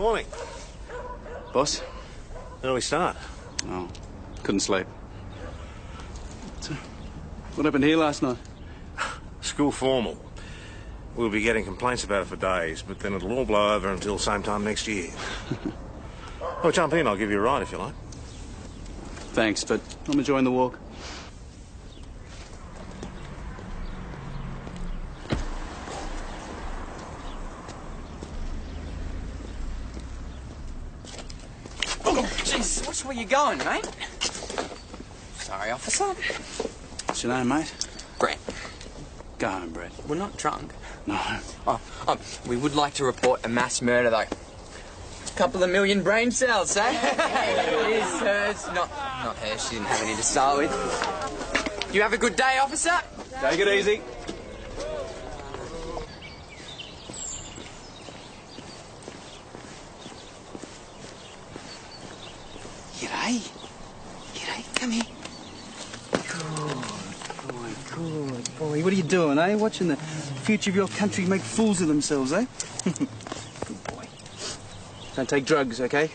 Morning. Boss? Early start. Oh, couldn't sleep. So, what happened here last night? School formal. We'll be getting complaints about it for days, but then it'll all blow over until same time next year. Well, jump in, I'll give you a ride if you like. Thanks, but I'm enjoying the walk. Jeez, which way you going, mate? Sorry, officer. What's your name, mate? Brett. Go home, Brett. We're not drunk. No. We would like to report a mass murder, though. Couple of million brain cells, eh? It is hers. Not hers. She didn't have any to start with. You have a good day, officer. Take it easy. G'day. G'day, come here. Good boy. What are you doing, eh? Watching the future of your country make fools of themselves, eh? Good boy. Don't take drugs, okay?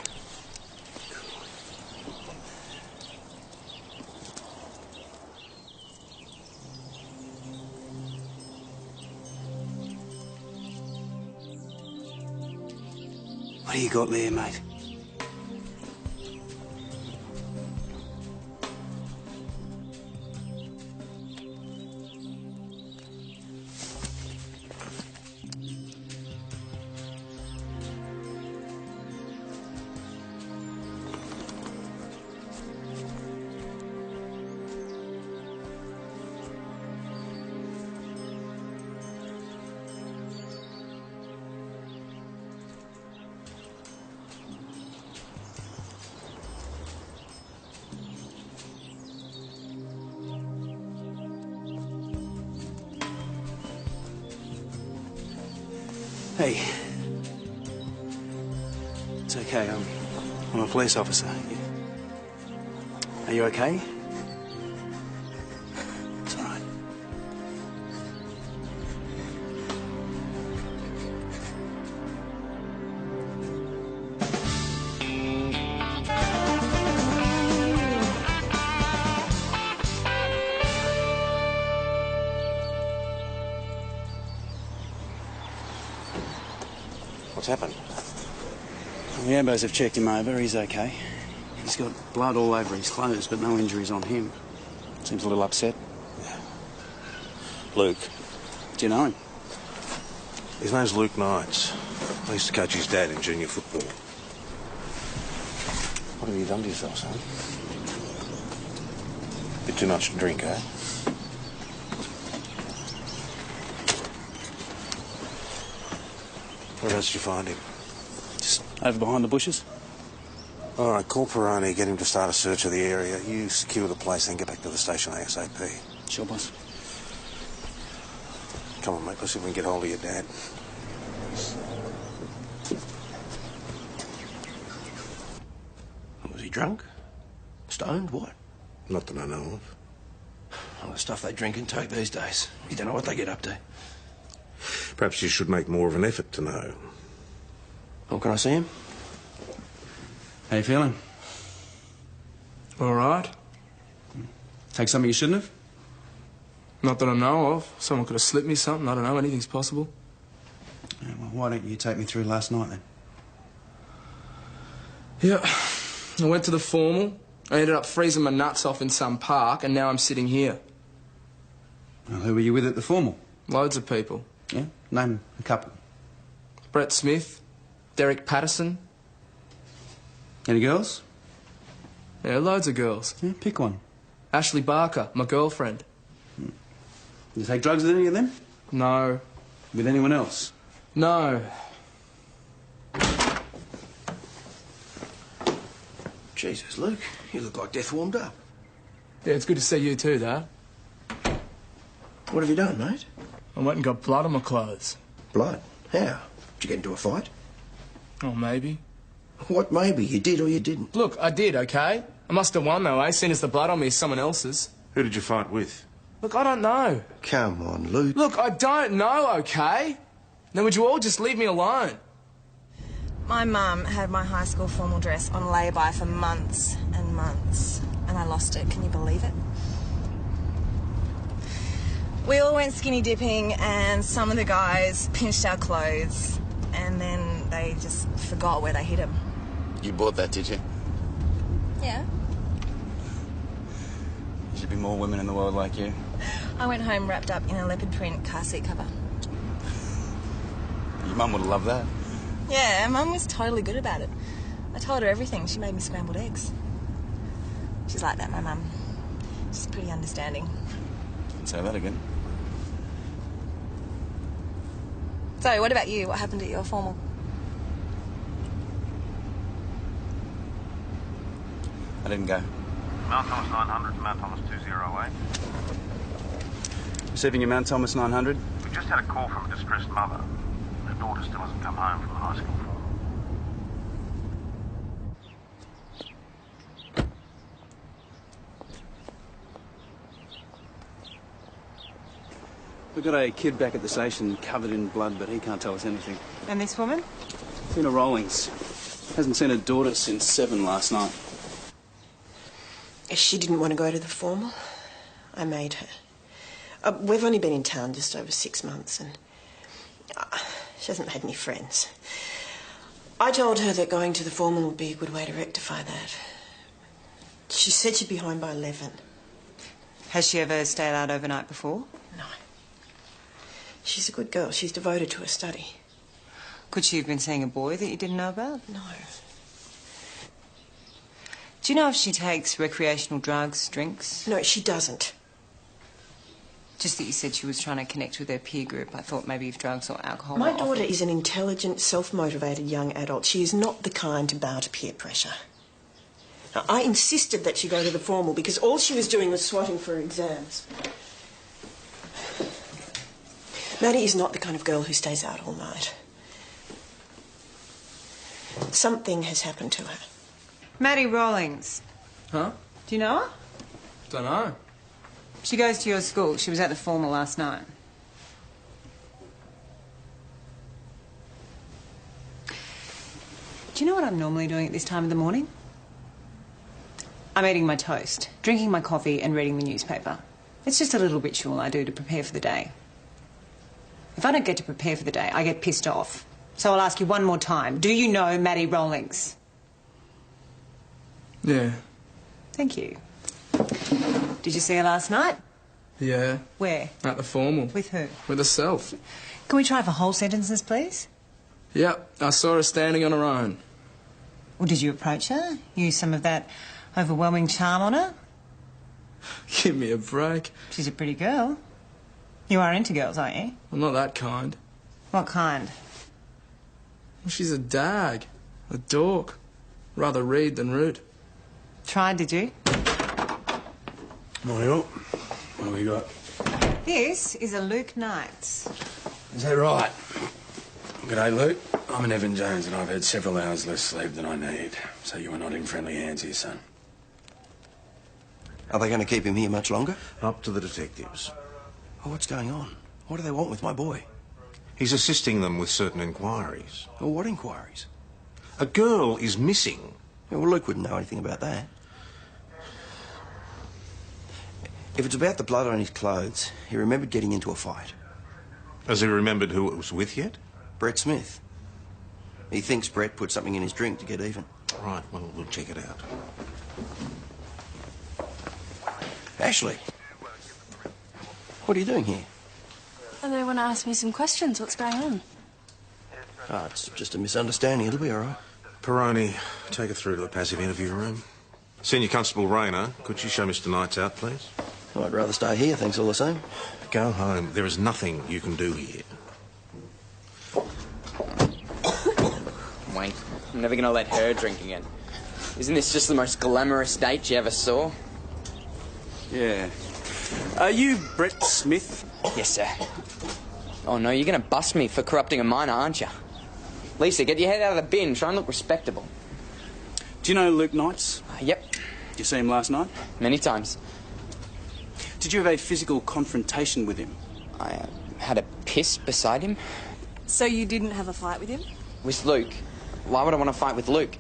What do you got there, mate? Hey. It's okay, I'm a police officer. Are you okay? It's all right. What's happened? The ambos have checked him over. He's okay. He's got blood all over his clothes, but no injuries on him. Seems a little upset. Yeah. Luke. Do you know him? His name's Luke Knights. I used to coach his dad in junior football. What have you done to yourself, son? Bit too much to drink, eh? Whereabouts did you find him? Just over behind the bushes. All right, call Peroni, get him to start a search of the area. You secure the place, then get back to the station ASAP. Sure, boss. Come on, mate, let's see if we can get hold of your dad. Was he drunk? Stoned? What? Not that I know of. All the stuff they drink and take these days. You don't know what they get up to. Perhaps you should make more of an effort to know. Oh, can I see him? How you feeling? All right. Take something you shouldn't have? Not that I know of. Someone could have slipped me something. I don't know. Anything's possible. Yeah, well, why don't you take me through last night, then? Yeah. I went to the formal. I ended up freezing my nuts off in some park, and now I'm sitting here. Well, who were you with at the formal? Loads of people. Yeah? Name a couple. Brett Smith, Derek Patterson. Any girls? Yeah, loads of girls. Yeah, pick one. Ashley Barker, my girlfriend. Did you take drugs with any of them? No. With anyone else? No. Jesus, Luke, you look like death warmed up. Yeah, it's good to see you too, Dad. What have you done, mate? I went and got blood on my clothes. Blood? How? Did you get into a fight? Oh, maybe. What maybe? You did or you didn't? Look, I did, okay? I must have won, though, eh? Seeing as the blood on me is someone else's. Who did you fight with? Look, I don't know. Come on, Luke. Look, I don't know, okay? Now, would you all just leave me alone? My mum had my high school formal dress on lay-by for months and months, and I lost it. Can you believe it? We all went skinny dipping, and some of the guys pinched our clothes, and then they just forgot where they hid them. You bought that, did you? Yeah. There should be more women in the world like you. I went home wrapped up in a leopard print car seat cover. Your mum would have loved that. Yeah, Mum was totally good about it. I told her everything. She made me scrambled eggs. She's like that, my mum. She's pretty understanding. Say that again. So, what about you? What happened at your formal? I didn't go. Mount Thomas 900 to Mount Thomas 208. Receiving your Mount Thomas 900. We just had a call from a distressed mother. Her daughter still hasn't come home from the high school. We've got a kid back at the station covered in blood, but he can't tell us anything. And this woman? Tina Rawlings. Hasn't seen her daughter since 7 last night. She didn't want to go to the formal. I made her. We've only been in town just over 6 months, and she hasn't had any friends. I told her that going to the formal would be a good way to rectify that. She said she'd be home by 11. Has she ever stayed out overnight before? No. She's a good girl. She's devoted to her study. Could she have been seeing a boy that you didn't know about? No. Do you know if she takes recreational drugs, drinks? No, she doesn't. Just that you said she was trying to connect with her peer group. I thought maybe if drugs or alcohol My were daughter offered. is an intelligent, self-motivated young adult. She is not the kind to bow to peer pressure. Now, I insisted that she go to the formal because all she was doing was swatting for her exams. Maddie is not the kind of girl who stays out all night. Something has happened to her. Maddie Rawlings. Huh? Do you know her? Don't know. She goes to your school. She was at the formal last night. Do you know what I'm normally doing at this time of the morning? I'm eating my toast, drinking my coffee and reading the newspaper. It's just a little ritual I do to prepare for the day. If I don't get to prepare for the day, I get pissed off. So I'll ask you one more time. Do you know Maddie Rawlings? Yeah. Thank you. Did you see her last night? Yeah. Where? At the formal. With who? With herself. Can we try for whole sentences, please? Yep. I saw her standing on her own. Or did you approach her? Use some of that overwhelming charm on her? Give me a break. She's a pretty girl. You are into girls, aren't you? I'm not that kind. What kind? Well, she's a dag. A dork. Rather rude than rude. Tried, did you? Morning all. What have we got? This is a Luke Knights. Is that right? G'day, Luke. I'm an Evan Jones and I've had several hours less sleep than I need. So you are not in friendly hands here, son. Are they going to keep him here much longer? Up to the detectives. Oh, what's going on? What do they want with my boy? He's assisting them with certain inquiries. Well, what inquiries? A girl is missing. Yeah, well, Luke wouldn't know anything about that. If it's about the blood on his clothes, he remembered getting into a fight. Has he remembered who it was with yet? Brett Smith. He thinks Brett put something in his drink to get even. Right, well, we'll check it out. Ashley. What are you doing here? And they want to ask me some questions. What's going on? Oh, it's just a misunderstanding. It'll be all right. Peroni, take her through to the passive interview room. Senior Constable Rayner, could you show Mr. Knights out, please? Well, I'd rather stay here, thanks all the same. Go home. There is nothing you can do here. Wait, I'm never going to let her drink again. Isn't this just the most glamorous date you ever saw? Yeah. Are you Brett Smith? Yes, sir. Oh, no, you're going to bust me for corrupting a minor, aren't you? Lisa, get your head out of the bin. Try and look respectable. Do you know Luke Knights? Yep, Did you see him last night? many times. Did you have a physical confrontation with him? I had a piss beside him. So you didn't have a fight with him? With Luke. Why would I want to fight with Luke?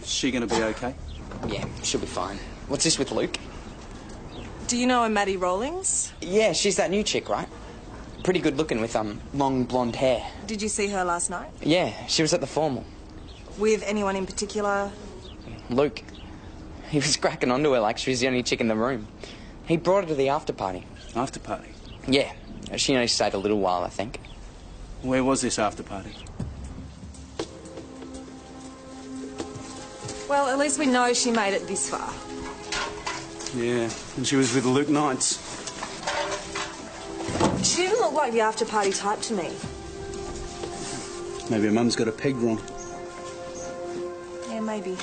Is she going to be okay? Yeah, she'll be fine. What's this with Luke? Do you know a Maddie Rawlings? Yeah, she's that new chick, right? Pretty good looking with, long blonde hair. Did you see her last night? Yeah, she was at the formal. With anyone in particular? Luke. He was cracking onto her like she was the only chick in the room. He brought her to the after party. After party? Yeah, she only stayed a little while, I think. Where was this after party? Well, at least we know she made it this far. Yeah, and she was with Luke Knights. She didn't look like the after party type to me. Maybe her mum's got a peg wrong. Yeah, maybe.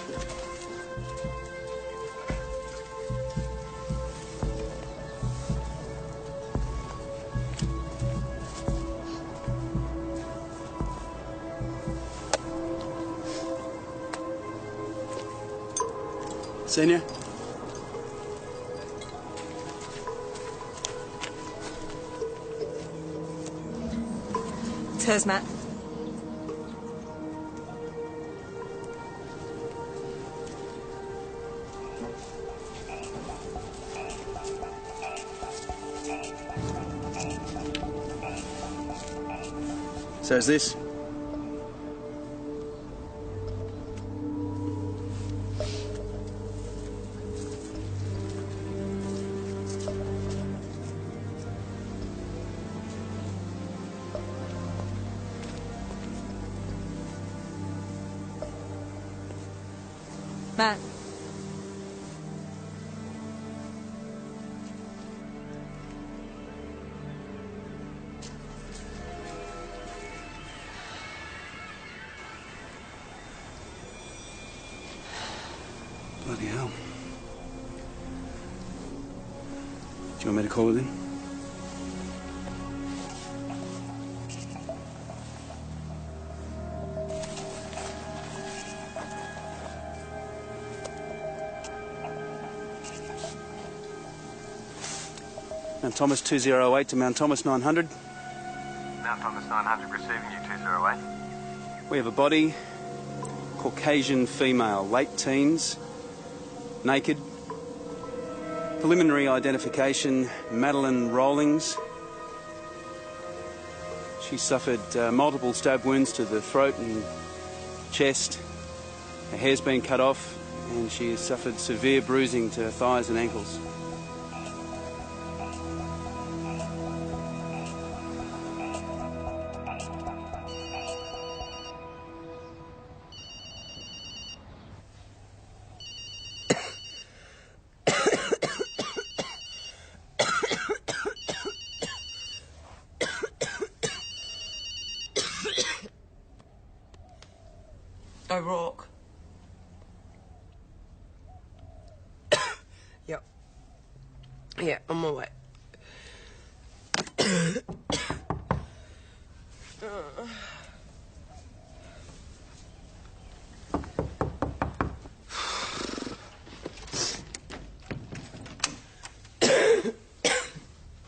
Senior? It's hers, Matt. So is this? Matt. Bloody hell. Do you want me to call it in? Mount Thomas 208 to Mount Thomas 900. Mount Thomas 900 receiving you 208. We have a body, Caucasian female, late teens, naked. Preliminary identification, Madeline Rawlings. She suffered multiple stab wounds to the throat and chest. Her hair's been cut off and she has suffered severe bruising to her thighs and ankles. O'Rourke. Yep. Yeah, on my way. Are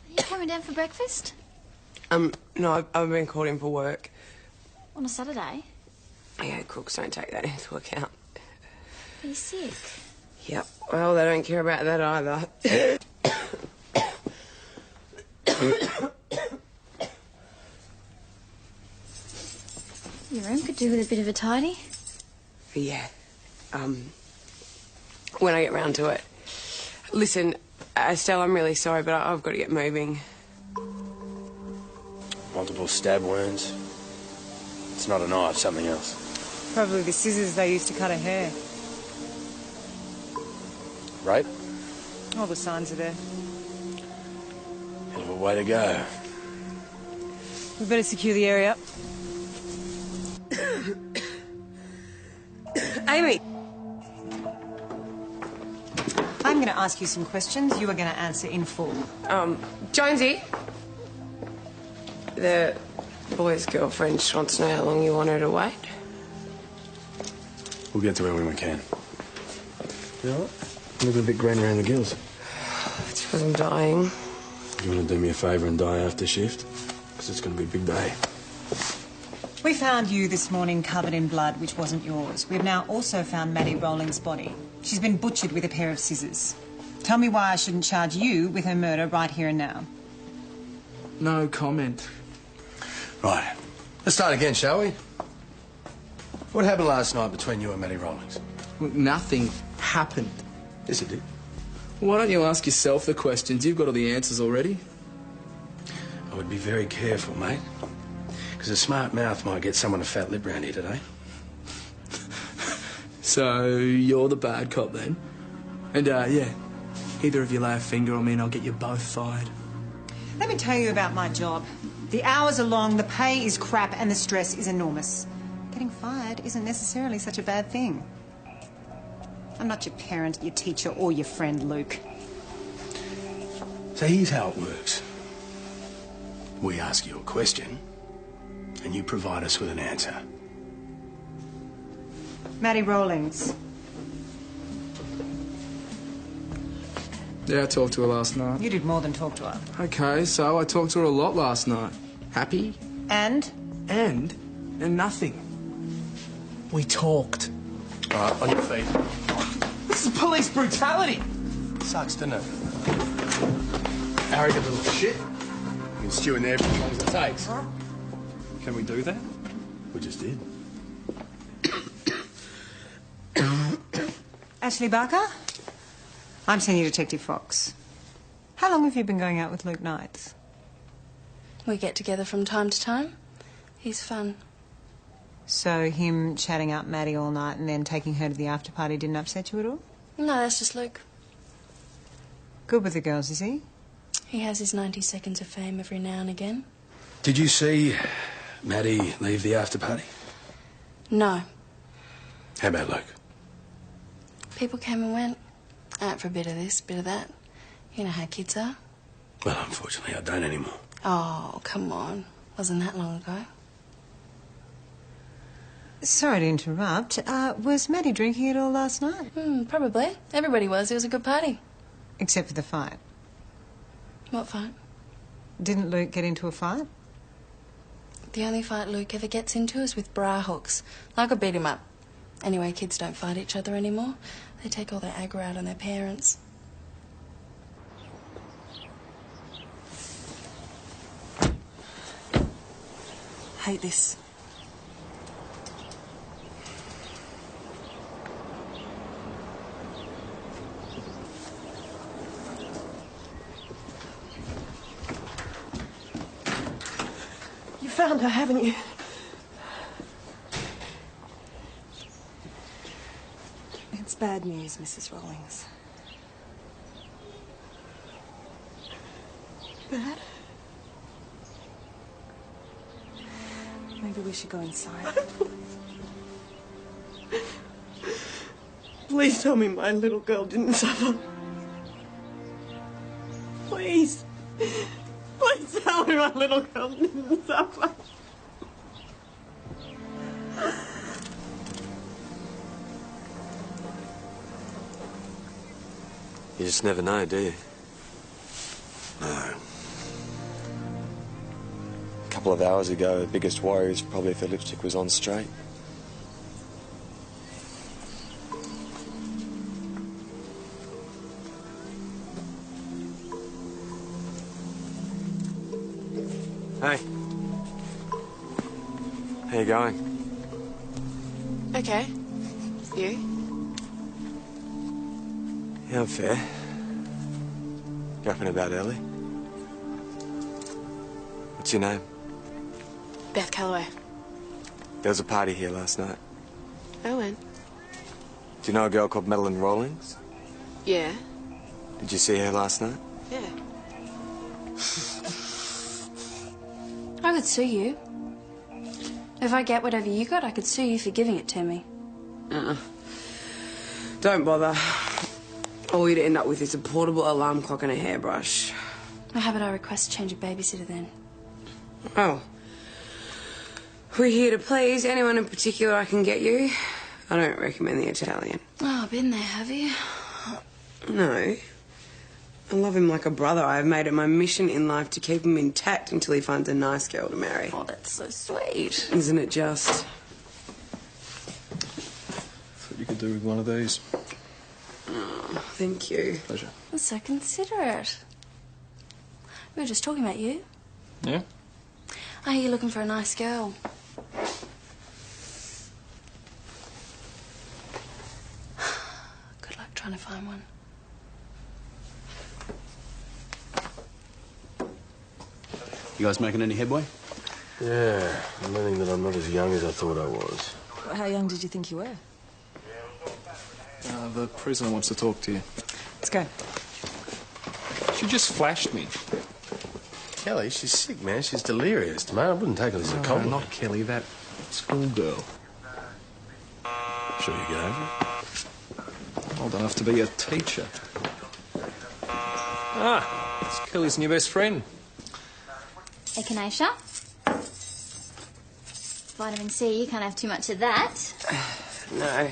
you coming down for breakfast? No, I've been called in for work. On a Saturday? Yeah, crooks don't take that into account. Are you sick? Yep, well, they don't care about that either. Your room could do with a bit of a tidy. Yeah. When I get round to it. Listen, Estelle, I'm really sorry, but I've got to get moving. Multiple stab wounds. It's not a knife, something else. Probably the scissors they used to cut her hair. Rape? All the signs are there. Hell of a way to go. We better secure the area. Amy! I'm going to ask you some questions. You are going to answer in full. Jonesy. The boy's girlfriend just wants to know how long you want her to wait. We'll get to her when we can. You all right? I'm looking a bit green around the gills. It's because I'm dying. Do you want to do me a favour and die after shift? Because it's going to be a big day. We found you this morning covered in blood, which wasn't yours. We've now also found Maddie Rowling's body. She's been butchered with a pair of scissors. Tell me why I shouldn't charge you with her murder right here and now. No comment. Right. Let's start again, shall we? What happened last night between you and Maddie Rawlings? Look, nothing happened. Yes, it did. Why don't you ask yourself the questions? You've got all the answers already. I would be very careful, mate. Because a smart mouth might get someone a fat lip round here today. So, you're the bad cop then? And, yeah, either of you lay a finger on me and I'll get you both fired. Let me tell you about my job. The hours are long, the pay is crap, and the stress is enormous. Getting fired isn't necessarily such a bad thing. I'm not your parent, your teacher, or your friend, Luke. So here's how it works. We ask you a question, and you provide us with an answer. Maddie Rawlings. Yeah, I talked to her last night. You did more than talk to her. Okay, so I talked to her a lot last night. Happy? And? And nothing. We talked. All right, on your feet. This is police brutality. Sucks, doesn't it? Arrogant little shit. You can stew in there for as long as it takes. Huh? Can we do that? We just did. Ashley Barker? I'm Senior Detective Fox. How long have you been going out with Luke Knights? We get together from time to time. He's fun. So him chatting up Maddie all night and then taking her to the after party didn't upset you at all? No, that's just Luke. Good with the girls, is he? He has his 90 seconds of fame every now and again. Did you see Maddie leave the after party? No. How about Luke? People came and went. Out for a bit of this, bit of that. You know how kids are. Well, unfortunately, I don't anymore. Oh, come on. Wasn't that long ago. Sorry to interrupt. Was Maddie drinking at all last night? Probably. Everybody was. It was a good party. Except for the fight. What fight? Didn't Luke get into a fight? The only fight Luke ever gets into is with bra hooks. I could beat him up. Anyway, kids don't fight each other anymore. They take all their aggro out on their parents. Hate this. You found her, haven't you? It's bad news, Mrs. Rawlings. Bad? Maybe we should go inside. Please tell me my little girl didn't suffer. Please. Please tell me my little girl didn't suffer. You just never know, do you? No. A couple of hours ago, the biggest worry was probably if her lipstick was on straight. Hey. How you going? Okay. You? Yeah, I'm fair. You up and about early? What's your name? Beth Calloway. There was a party here last night. I went. Do you know a girl called Madeline Rawlings? Yeah. Did you see her last night? Yeah. I could sue you. If I get whatever you got, I could sue you for giving it to me. Don't bother. All you'd end up with is a portable alarm clock and a hairbrush. Well, how about I request a change of babysitter then? Oh. We're here to please. Anyone in particular I can get you? I don't recommend the Italian. Oh, been there, have you? No. I love him like a brother. I've made it my mission in life to keep him intact until he finds a nice girl to marry. Oh, that's so sweet. Isn't it just? Thought you could do with one of these. Oh, thank you. Pleasure. That's so considerate. We were just talking about you. Yeah? I hear you're looking for a nice girl. Good luck trying to find one. You guys making any headway? Yeah, I'm learning that I'm not as young as I thought I was. How young did you think you were? The prisoner wants to talk to you. Let's go. She just flashed me. Kelly, she's sick, man. She's delirious, man. I wouldn't take her as a No, compliment. not Kelly, that schoolgirl. Sure you get over it? Old enough to be a teacher. Ah, it's Kelly's new best friend. Echinacea. Vitamin C, you can't have too much of that. No.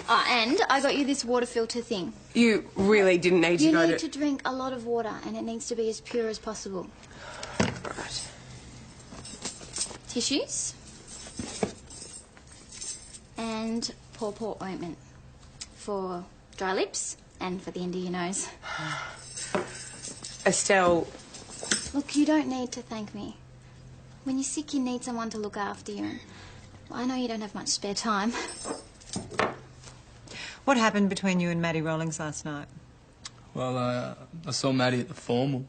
Oh, and I got you this water filter thing. You really didn't need to You go need to drink a lot of water, and it needs to be as pure as possible. Right. Tissues. And paw ointment. For dry lips and for the end of your nose. Estelle. Look, you don't need to thank me. When you're sick, you need someone to look after you. I know you don't have much spare time. What happened between you and Maddie Rollings last night? Well, I saw Maddie at the formal.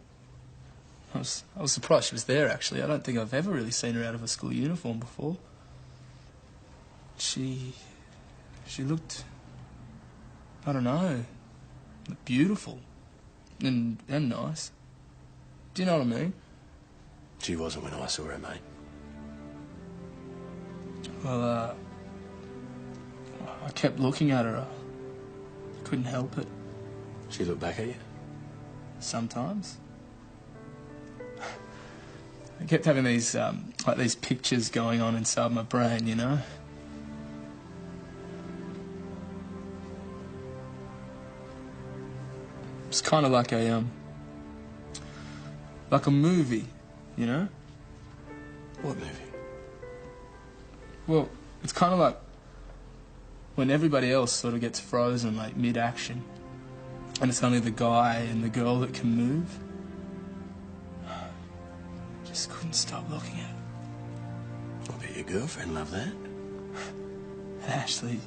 I was surprised she was there, actually. I don't think I've ever really seen her out of a school uniform before. She looked, I don't know, beautiful and nice. Do you know what I mean? She wasn't when I saw her, mate. Well, I kept looking at her. I couldn't help it. She looked back at you? Sometimes. I kept having these, like these pictures going on inside my brain, you know? It's kind of like a movie, you know? What movie? Well, it's kind of like when everybody else sort of gets frozen, like mid-action, and it's only the guy and the girl that can move. I just couldn't stop looking at her. I bet your girlfriend loved that. And Ashley,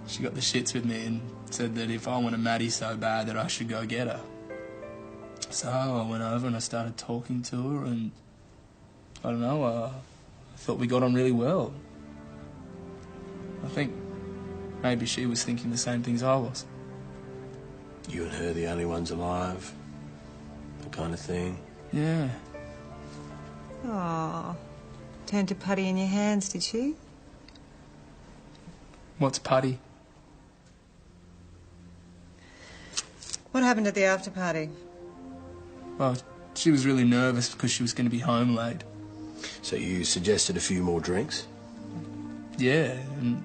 she got the shits with me and said that if I wanted Maddie so bad that I should go get her. So I went over and I started talking to her, and I don't know, I thought we got on really well. I think maybe she was thinking the same things I was. You and her the only ones alive? That kind of thing? Yeah. Oh, turned to putty in your hands, did she? What's putty? What happened at the after party? Well, she was really nervous because she was going to be home late. So you suggested a few more drinks? Yeah, and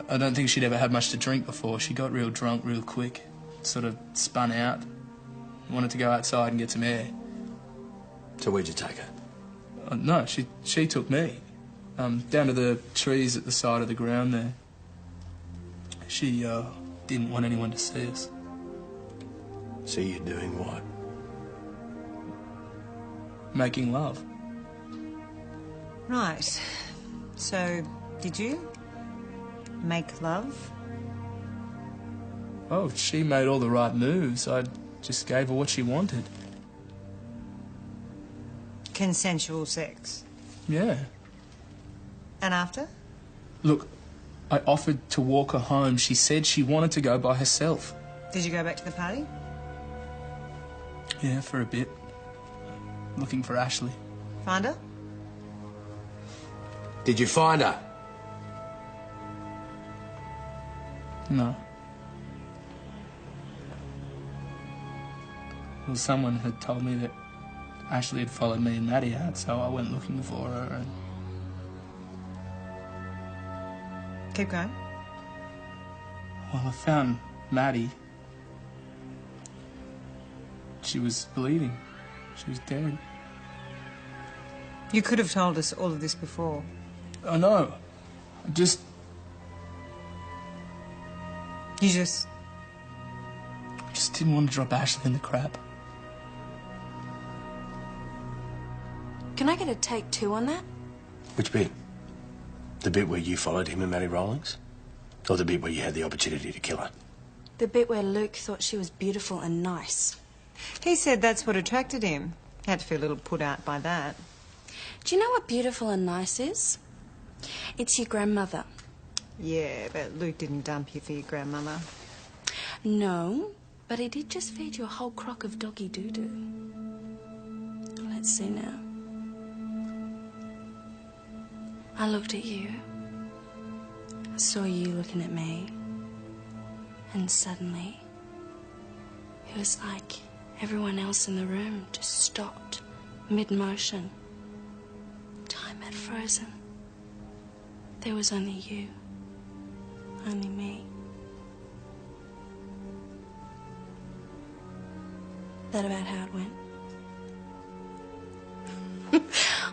I don't think she'd ever had much to drink before. She got real drunk real quick, sort of spun out, wanted to go outside and get some air. So where'd you take her? No, she took me, down to the trees at the side of the ground there. She didn't want anyone to see us. See you doing what? Making love. Right. So, did you make love? Oh, she made all the right moves. I just gave her what she wanted. Consensual sex? Yeah. And after? Look, I offered to walk her home. She said she wanted to go by herself. Did you go back to the party? Yeah, for a bit. Looking for Ashley. Find her? Did you find her? No. Well, someone had told me that Ashley had followed me and Maddie out, so I went looking for her and... Keep going. Well, I found Maddie. she was bleeding. She was dead. You could have told us all of this before. I know. I just... You just... I just didn't want to drop Ashley in the crap. Can I get a take two on that? Which bit? The bit where you followed him and Matty Rawlings? Or the bit where you had the opportunity to kill her? The bit where Luke thought she was beautiful and nice. He said that's what attracted him. Had to feel a little put out by that. Do you know what beautiful and nice is? It's your grandmother. Yeah, but Luke didn't dump you for your grandmother. No, but he did just feed you a whole crock of doggy doo-doo. Let's see now. I looked at you. I saw you looking at me. And suddenly, it was like everyone else in the room just stopped mid-motion. Time had frozen. There was only you. Only me. That about how it went?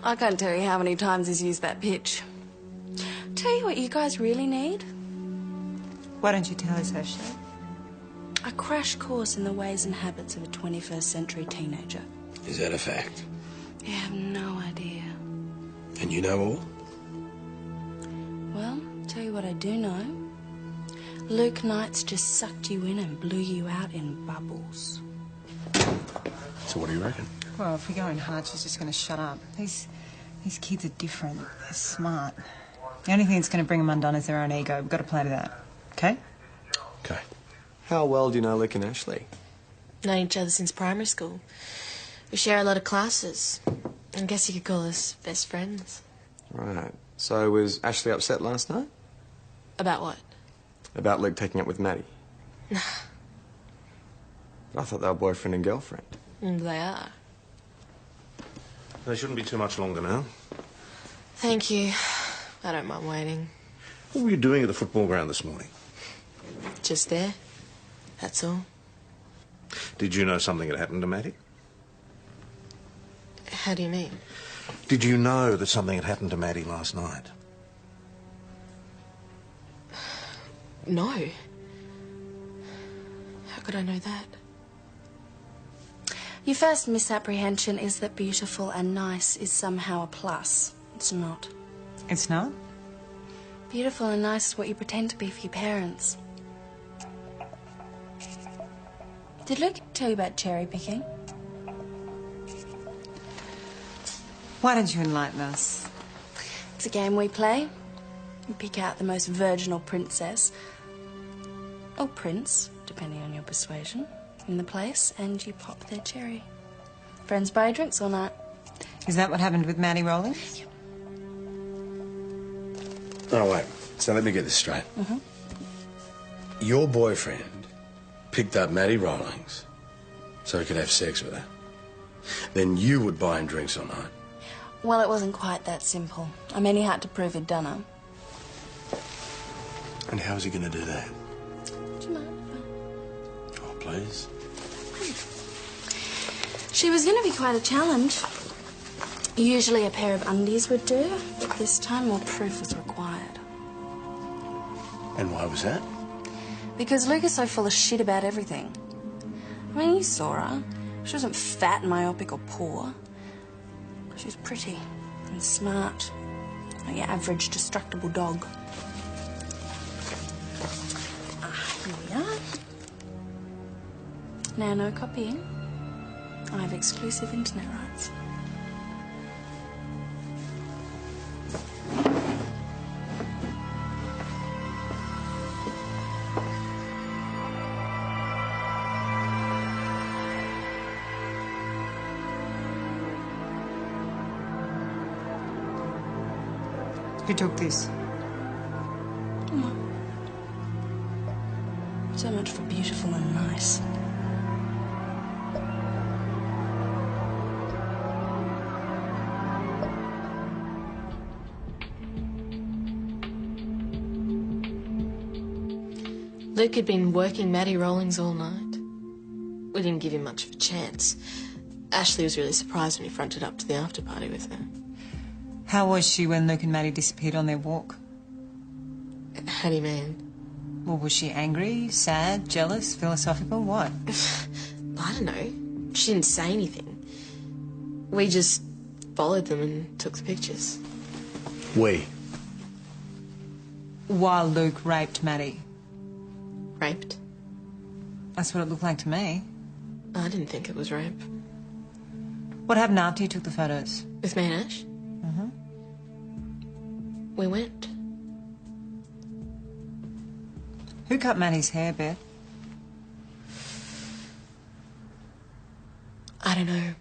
I can't tell you how many times he's used that pitch. Tell you what you guys really need? Why don't you tell us, Ashley? A crash course in the ways and habits of a 21st century teenager. Is that a fact? You have no idea. And you know all? Well, tell you what I do know. Luke Knight's just sucked you in and blew you out in bubbles. So what do you reckon? Well, if we go in hard, she's just going to shut up. These kids are different. They're smart. The only thing that's going to bring them undone is their own ego. We've got to play to that. Okay? Okay. How well do you know Luke and Ashley? Known each other since primary school. We share a lot of classes. I guess you could call us best friends. Right. So was Ashley upset last night? About what? About Luke taking up with Maddie? Nah. I thought they were boyfriend and girlfriend. They are. They shouldn't be too much longer now. Thank you. I don't mind waiting. What were you doing at the football ground this morning? Just there. That's all. Did you know something had happened to Maddie? How do you mean? Did you know that something had happened to Maddie last night? No. How could I know that? Your first misapprehension is that beautiful and nice is somehow a plus. It's not. It's not? Beautiful and nice is what you pretend to be for your parents. Did Luke tell you about cherry picking? Why don't you enlighten us? It's a game we play. You pick out the most virginal princess, or prince, depending on your persuasion, in the place, and you pop their cherry. Friends buy drinks all night. Is that what happened with Maddie Rawlings? Yep. Oh, wait. So let me get this straight. Mm-hmm. Your boyfriend picked up Maddie Rawlings so he could have sex with her. Then you would buy him drinks all night. Well, it wasn't quite that simple. I mean, he had to prove he'd done her. And how is he going to do that? Do you mind? Oh, please. She was going to be quite a challenge. Usually a pair of undies would do, but this time more proof was required. And why was that? Because Luke is so full of shit about everything. I mean, you saw her. She wasn't fat, myopic or poor. She was pretty and smart. Like your average destructible dog. Here we are. Now, no copying. I have exclusive internet rights. Who took this? So much for beautiful and nice. Luke had been working Maddie Rawlings all night. We didn't give him much of a chance. Ashley was really surprised when he fronted up to the after party with her. How was she when Luke and Maddie disappeared on their walk? How do you mean? Well, was she angry, sad, jealous, philosophical? What? I don't know. She didn't say anything. We just followed them and took the pictures. We? While Luke raped Maddie. Raped? That's what it looked like to me. I didn't think it was rape. What happened after you took the photos? With me and Ash? Mm-hmm. We went. Who cut Maddie's hair, Beth? I don't know.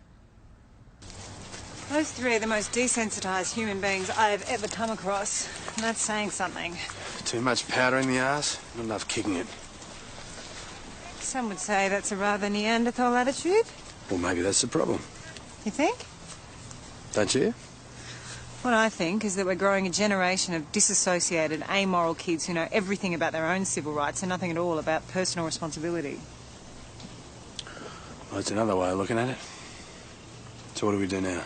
Those three are the most desensitised human beings I have ever come across. And that's saying something. Too much powder in the ass, not enough kicking it. Some would say that's a rather Neanderthal attitude. Well, maybe that's the problem. You think? Don't you? What I think is that we're growing a generation of disassociated, amoral kids who know everything about their own civil rights and nothing at all about personal responsibility. Well, that's another way of looking at it. So what do we do now?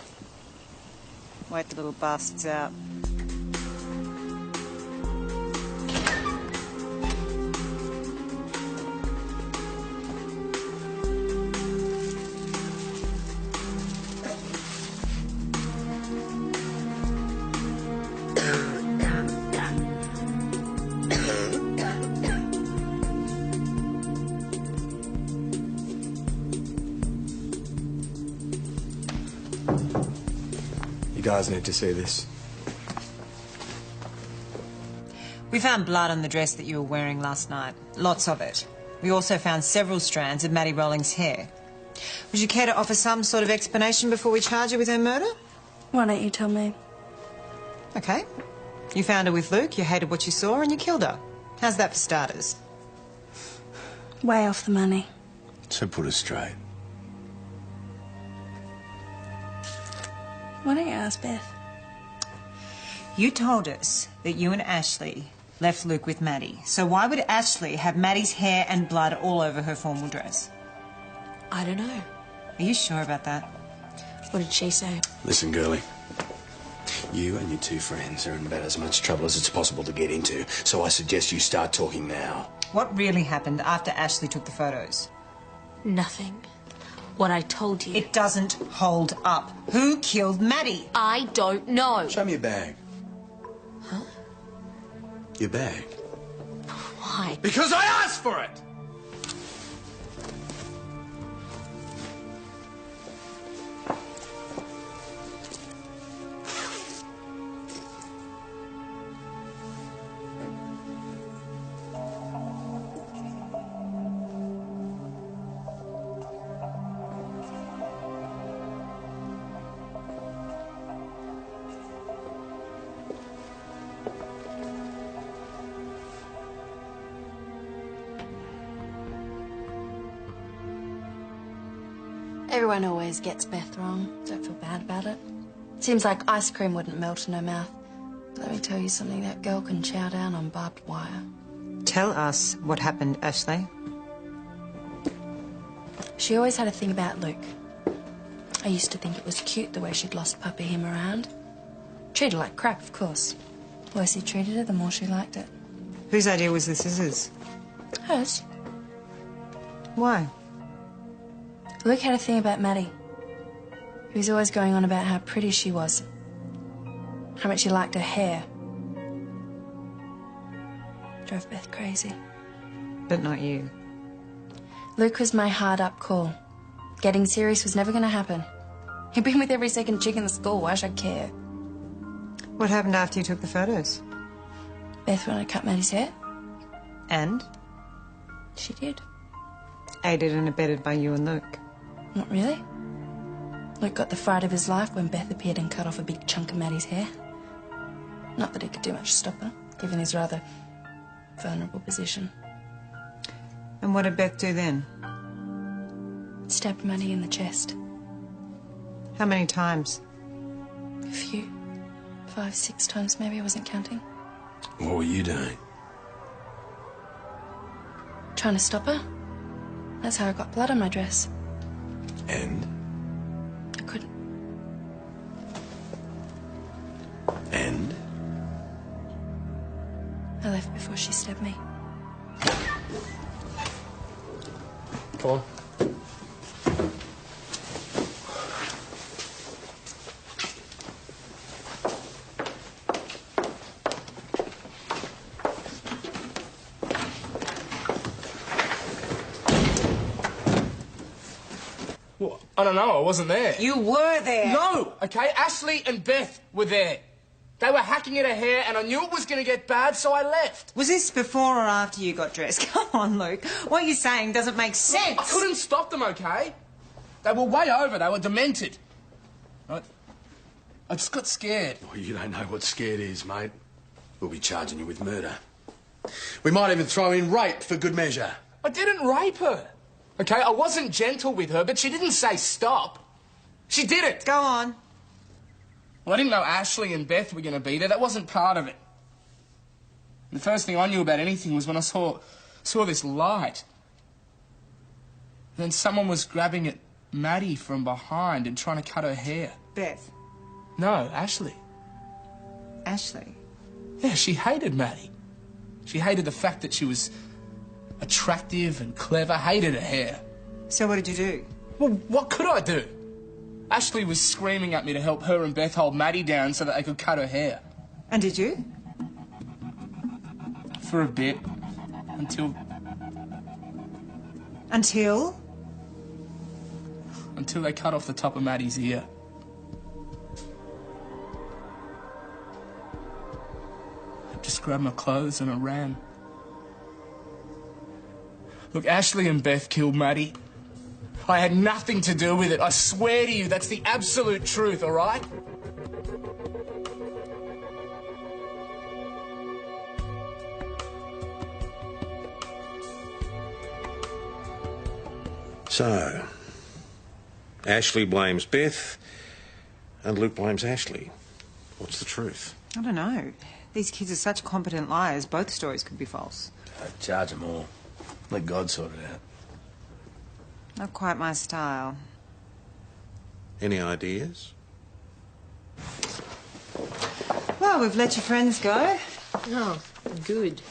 Wait the little bastards out. You guys need to see this. We found blood on the dress that you were wearing last night. Lots of it. We also found several strands of Maddie Rolling's hair. Would you care to offer some sort of explanation before we charge her with her murder? Why don't you tell me? Okay. You found her with Luke, you hated what you saw, and you killed her. How's that for starters? Way off the money. So put us straight. Why don't you ask Beth? You told us that you and Ashley left Luke with Maddie. So why would Ashley have Maddie's hair and blood all over her formal dress? I don't know. Are you sure about that? What did she say? Listen, girlie. You and your two friends are in about as much trouble as it's possible to get into, so I suggest you start talking now. What really happened after Ashley took the photos? Nothing. What I told you. It doesn't hold up. Who killed Maddie? I don't know. Show me your bag. Huh? Your bag. Why? Because I asked for it! Everyone always gets Beth wrong. Don't feel bad about it. Seems like ice cream wouldn't melt in her mouth. Let me tell you something, that girl can chow down on barbed wire. Tell us what happened, Ashley. She always had a thing about Luke. I used to think it was cute the way she'd lost puppy him around. Treated her like crap, of course. The worse he treated her, the more she liked it. Whose idea was the scissors? Hers. Why? Luke had a thing about Maddie. He was always going on about how pretty she was. How much he liked her hair. Drove Beth crazy. But not you. Luke was my hard-up call. Getting serious was never going to happen. He'd been with every second chick in the school. Why should I care? What happened after you took the photos? Beth wanted to cut Maddie's hair. And? She did. Aided and abetted by you and Luke. Not really. Luke got the fright of his life when Beth appeared and cut off a big chunk of Maddie's hair. Not that he could do much to stop her, given his rather vulnerable position. And what did Beth do then? Stabbed Maddie in the chest. How many times? A few. 5, 6 times maybe, I wasn't counting. What were you doing? Trying to stop her. That's how I got blood on my dress. And? I couldn't. And? I left before she stabbed me. Come on. Well, I don't know, I wasn't there. You were there. No, okay? Ashley and Beth were there. They were hacking at her hair and I knew it was going to get bad, so I left. Was this before or after you got dressed? Come on, Luke. What you're saying doesn't make sense. I couldn't stop them, okay? They were way over. They were demented. I just got scared. Well, you don't know what scared is, mate. We'll be charging you with murder. We might even throw in rape for good measure. I didn't rape her. Okay, I wasn't gentle with her, but she didn't say stop. She did it. Go on. Well, I didn't know Ashley and Beth were going to be there. That wasn't part of it. The first thing I knew about anything was when I saw this light. Then someone was grabbing at Maddie from behind and trying to cut her hair. Beth. No, Ashley. Ashley? Yeah, she hated Maddie. She hated the fact that she was attractive and clever, hated her hair. So what did you do? Well, what could I do? Ashley was screaming at me to help her and Beth hold Maddie down so that they could cut her hair. And did you? For a bit. Until they cut off the top of Maddie's ear. I just grabbed my clothes and I ran. Look, Ashley and Beth killed Maddie. I had nothing to do with it. I swear to you, that's the absolute truth, all right? So, Ashley blames Beth, and Luke blames Ashley. What's the truth? I don't know. These kids are such competent liars, both stories could be false. Charge them all. Let God sort it out. Not quite my style. Any ideas? Well, we've let your friends go. Oh, good.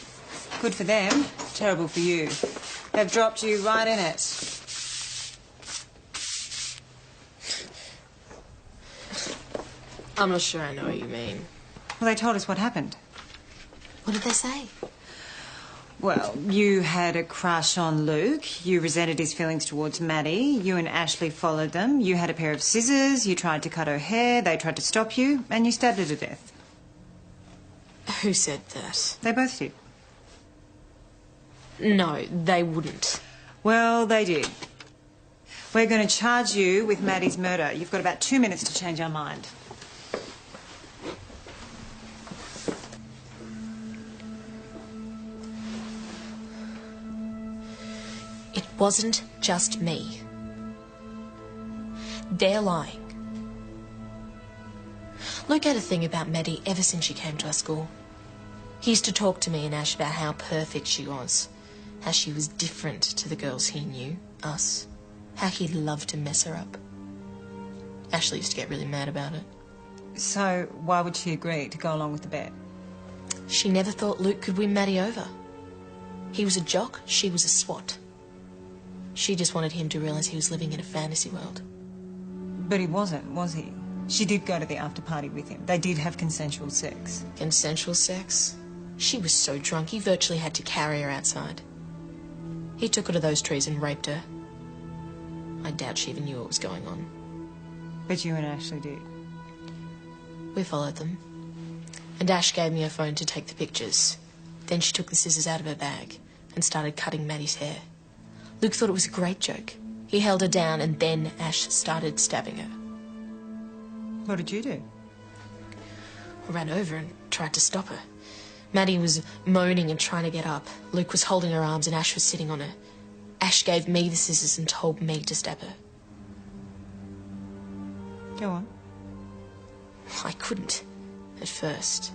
Good for them, terrible for you. They've dropped you right in it. I'm not sure I know what you mean. Well, they told us what happened. What did they say? Well, you had a crush on Luke, you resented his feelings towards Maddie, you and Ashley followed them, you had a pair of scissors, you tried to cut her hair, they tried to stop you, and you stabbed her to death. Who said that? They both did. No, they wouldn't. Well, they did. We're going to charge you with Maddie's murder. You've got about 2 minutes to change our mind. It wasn't just me. They're lying. Luke had a thing about Maddie ever since she came to our school. He used to talk to me and Ash about how perfect she was, how she was different to the girls he knew, us, how he'd love to mess her up. Ashley used to get really mad about it. So why would she agree to go along with the bet? She never thought Luke could win Maddie over. He was a jock, she was a swat. She just wanted him to realise he was living in a fantasy world. But he wasn't, was he? She did go to the after party with him. They did have consensual sex. Consensual sex? She was so drunk he virtually had to carry her outside. He took her to those trees and raped her. I doubt she even knew what was going on. But you and Ashley did. We followed them. And Ash gave me her phone to take the pictures. Then she took the scissors out of her bag and started cutting Maddie's hair. Luke thought it was a great joke. He held her down and then Ash started stabbing her. What did you do? I ran over and tried to stop her. Maddie was moaning and trying to get up. Luke was holding her arms and Ash was sitting on her. Ash gave me the scissors and told me to stab her. Go on. I couldn't, at first.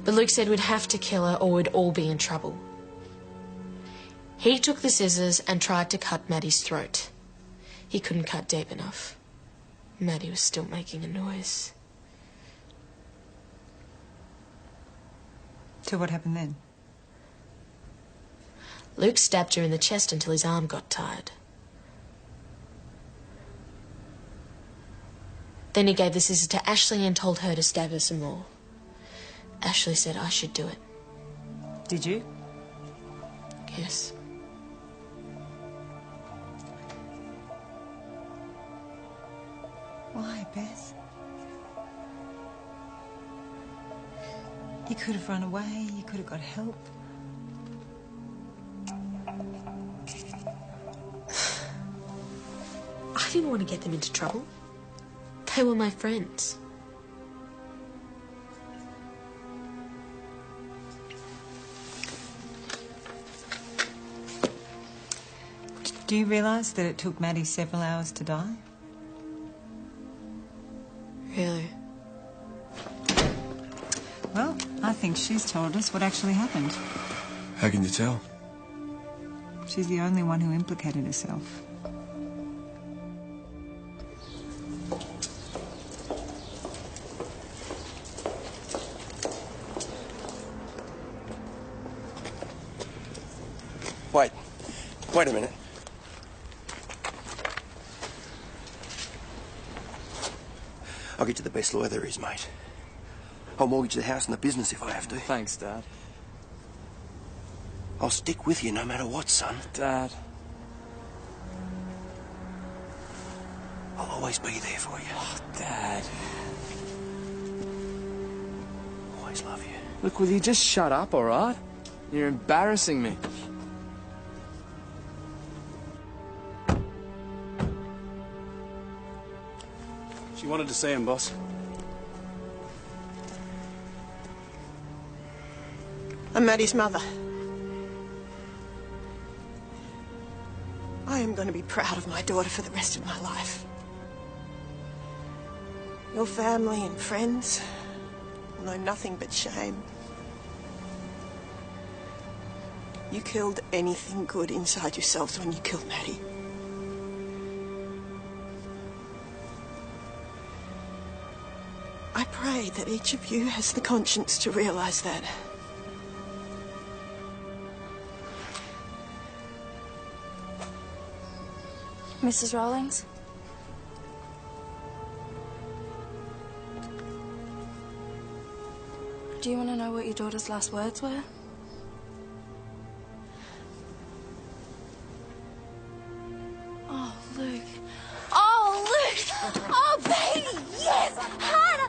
But Luke said we'd have to kill her or we'd all be in trouble. He took the scissors and tried to cut Maddie's throat. He couldn't cut deep enough. Maddie was still making a noise. So what happened then? Luke stabbed her in the chest until his arm got tired. Then he gave the scissors to Ashley and told her to stab her some more. Ashley said I should do it. Did you? Yes. Why, Beth? You could have run away, you could have got help. I didn't want to get them into trouble. They were my friends. Do you realise that it took Maddie several hours to die? Really? Well, I think she's told us what actually happened. How can you tell? She's the only one who implicated herself. Wait a minute. I'll get you the best lawyer there is, mate. I'll mortgage the house and the business if I have to. Thanks, Dad. I'll stick with you no matter what, son. Dad. I'll always be there for you. Oh, Dad. Always love you. Look, will you just shut up, all right? You're embarrassing me. She wanted to see him, boss. I'm Maddie's mother. I am going to be proud of my daughter for the rest of my life. Your family and friends will know nothing but shame. You killed anything good inside yourselves when you killed Maddie. I pray that each of you has the conscience to realise that. Mrs. Rawlings? Do you want to know what your daughter's last words were? Oh, Luke. Oh, Luke! Oh, baby! Yes! Harder!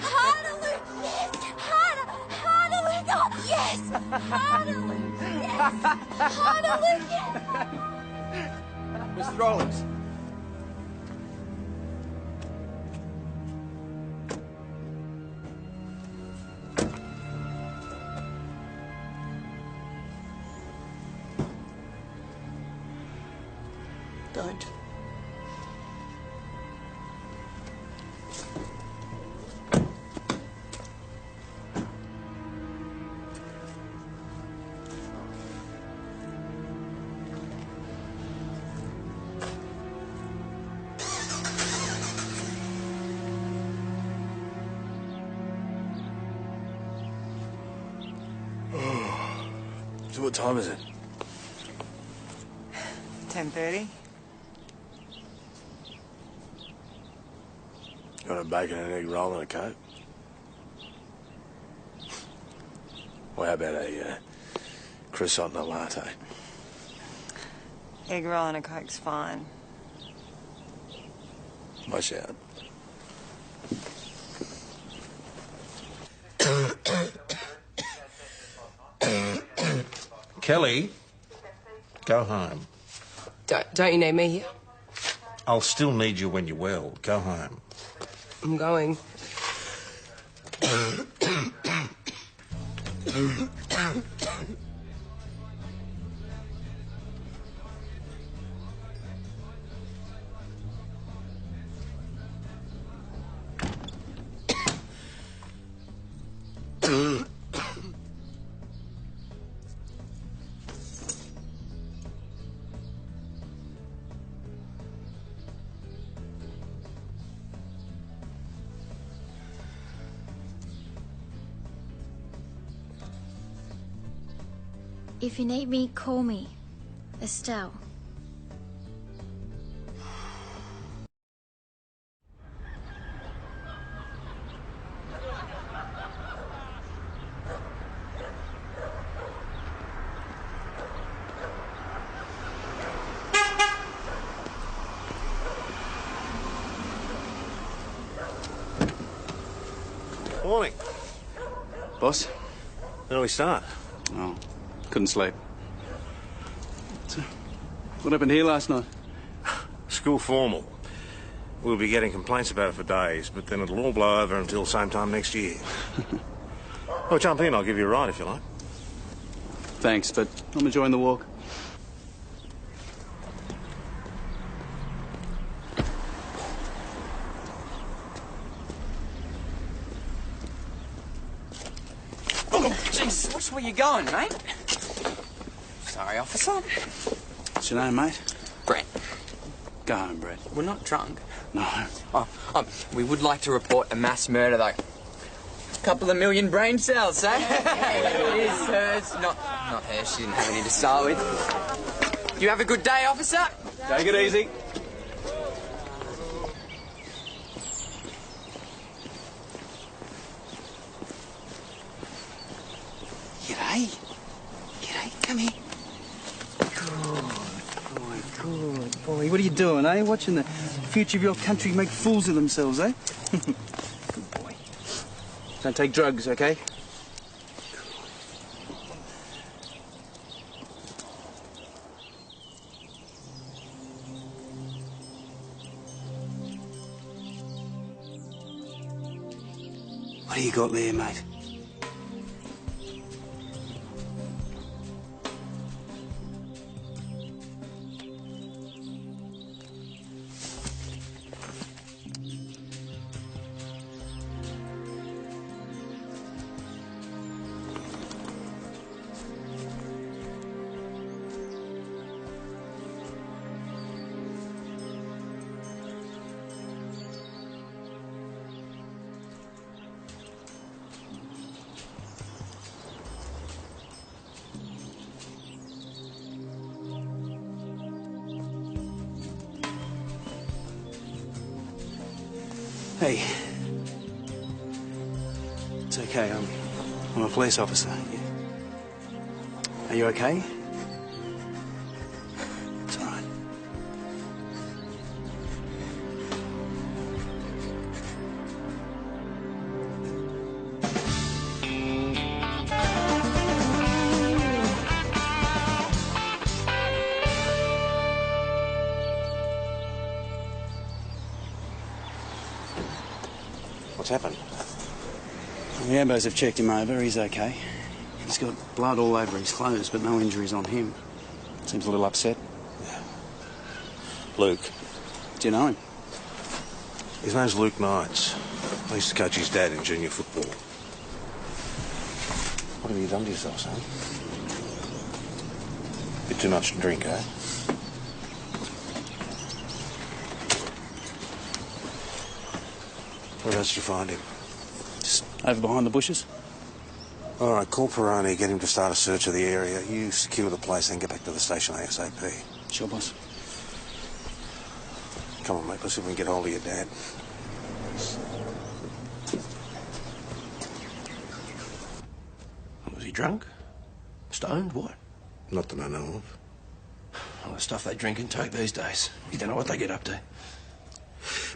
Harder, Luke! Yes! Harder! Harder, Luke! Oh, yes! Harder, Luke! Yes! Harder, Luke! Yes! Mrs. Rawlings. Don't. So what time is it? 10:30. Got a bacon and egg roll and a Coke? Well, how about a croissant and a latte? Egg roll and a Coke's fine. My shout. Kelly, go home. Don't you need me here? I'll still need you when you're well. Go home. I'm going. If you need me, call me. Estelle. Morning. Boss? When do we start? Oh, couldn't sleep. So, what happened here last night? School formal. We'll be getting complaints about it for days, but then it'll all blow over until same time next year. Oh, jump in, I'll give you a ride if you like. Thanks, but I'm enjoying the walk. Jesus, which way you going, mate? Sorry, officer. What's your name, mate? Brett. Go home, Brett. We're not drunk. No. We would like to report a mass murder, though. A couple of million brain cells, eh? It is hers, not hers. She didn't have any to start with. You have a good day, officer. Take it easy. G'day. G'day, come here. Good boy. What are you doing, eh? Watching the future of your country make fools of themselves, eh? Good boy. Don't take drugs, okay? What do you got there, mate? Hey. It's okay, I'm a police officer. Are you okay? It's all right. What's happened? The ambos have checked him over. He's okay. He's got blood all over his clothes, but no injuries on him. Seems a little upset. Yeah. Luke. Do you know him? His name's Luke Knights. I used to coach his dad in junior football. What have you done to yourself, son? Bit too much to drink, eh? Whereabouts did you find him? Just over behind the bushes. All right, call Peroni, get him to start a search of the area. You secure the place, then get back to the station ASAP. Sure, boss. Come on, mate, let's see if we can get hold of your dad. Was he drunk? Stoned? What? Not that I know of. All the stuff they drink and take these days. You don't know what they get up to.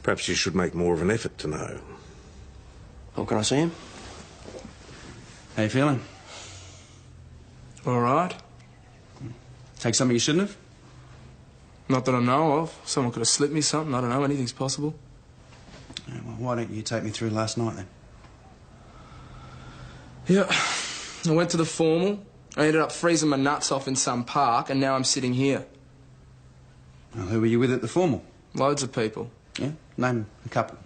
Perhaps you should make more of an effort to know. Oh, can I see him? How you feeling? All right. Take something you shouldn't have? Not that I know of. Someone could have slipped me something. I don't know. Anything's possible. Yeah, well, why don't you take me through last night, then? Yeah. I went to the formal. I ended up freezing my nuts off in some park, and now I'm sitting here. Well, who were you with at the formal? Loads of people. Yeah? Name a couple.